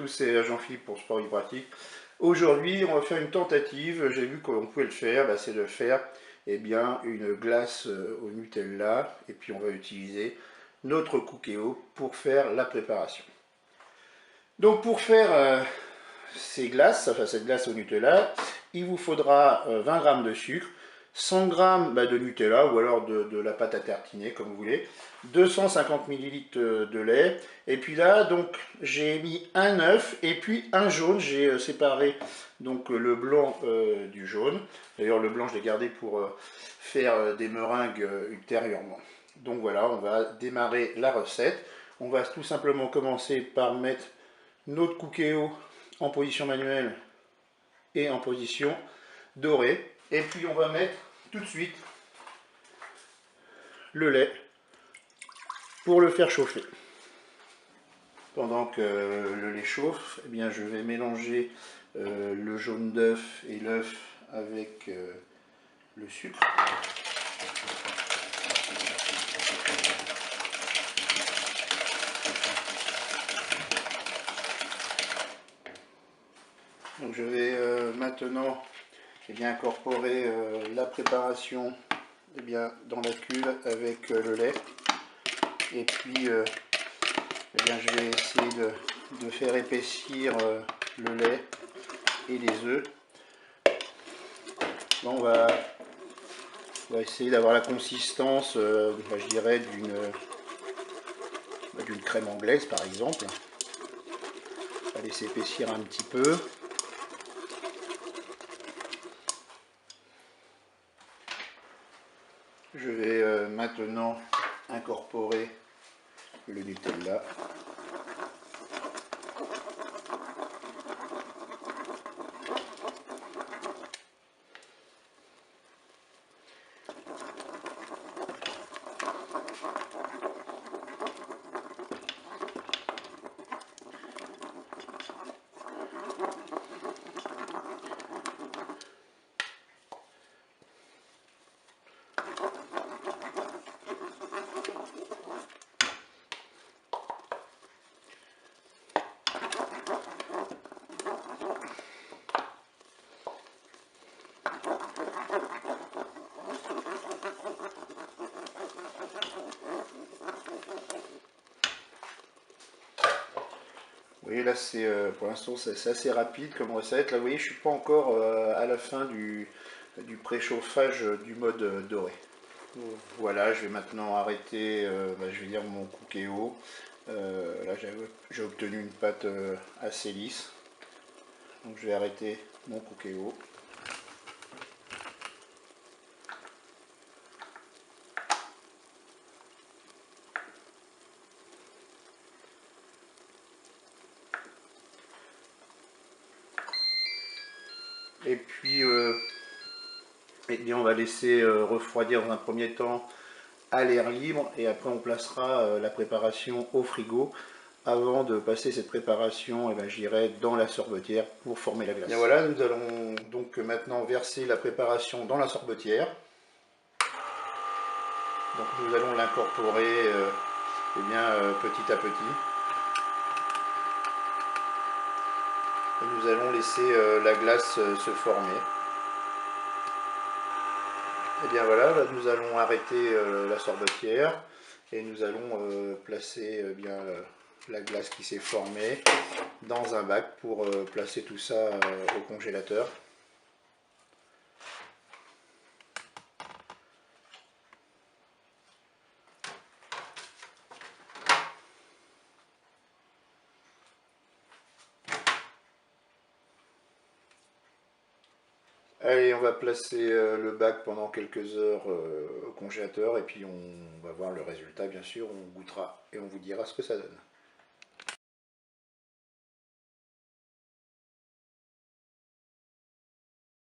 tous, c'est Jean-Philippe pour Sport Pratique. Aujourd'hui, on va faire une tentative. J'ai vu qu'on pouvait le faire, c'est de faire une glace au Nutella. Et puis on va utiliser notre Cookéo pour faire la préparation. Donc pour faire ces glaces, cette glace au Nutella, il vous faudra 20 g de sucre, 100 g de Nutella ou alors de la pâte à tartiner comme vous voulez, 250 ml de lait, et puis là donc j'ai mis un œuf et puis un jaune, j'ai séparé donc le blanc du jaune, d'ailleurs le blanc je l'ai gardé pour faire des meringues ultérieurement. Donc voilà, on va démarrer la recette. On va tout simplement commencer par mettre notre Cookéo en position manuelle et en position dorée. Et puis on va mettre tout de suite le lait pour le faire chauffer. Pendant que le lait chauffe, je vais mélanger le jaune d'œuf et l'œuf avec le sucre. Donc je vais maintenant incorporer la préparation dans la cuve avec le lait. Et puis je vais essayer de faire épaissir le lait et les œufs. Bon, on va essayer d'avoir la consistance, je dirais, d'une crème anglaise par exemple. On va laisser épaissir un petit peu. Je vais maintenant incorporer le Nutella. Vous voyez là, pour l'instant c'est assez rapide comme recette. Là vous voyez, je suis pas encore à la fin du préchauffage du mode doré. Voilà, je vais maintenant arrêter mon Cookéo. Là j'ai obtenu une pâte assez lisse. Donc je vais arrêter mon Cookéo. Et puis on va laisser refroidir dans un premier temps à l'air libre et après on placera la préparation au frigo avant de passer cette préparation je dirais dans la sorbetière pour former la glace. Et voilà, nous allons donc maintenant verser la préparation dans la sorbetière. Donc nous allons l'incorporer petit à petit. Et nous allons laisser la glace se former. Et bien voilà, là nous allons arrêter la sorbetière et nous allons placer la glace qui s'est formée dans un bac pour placer tout ça au congélateur. Allez, on va placer le bac pendant quelques heures au congélateur et puis on va voir le résultat, bien sûr, on goûtera et on vous dira ce que ça donne.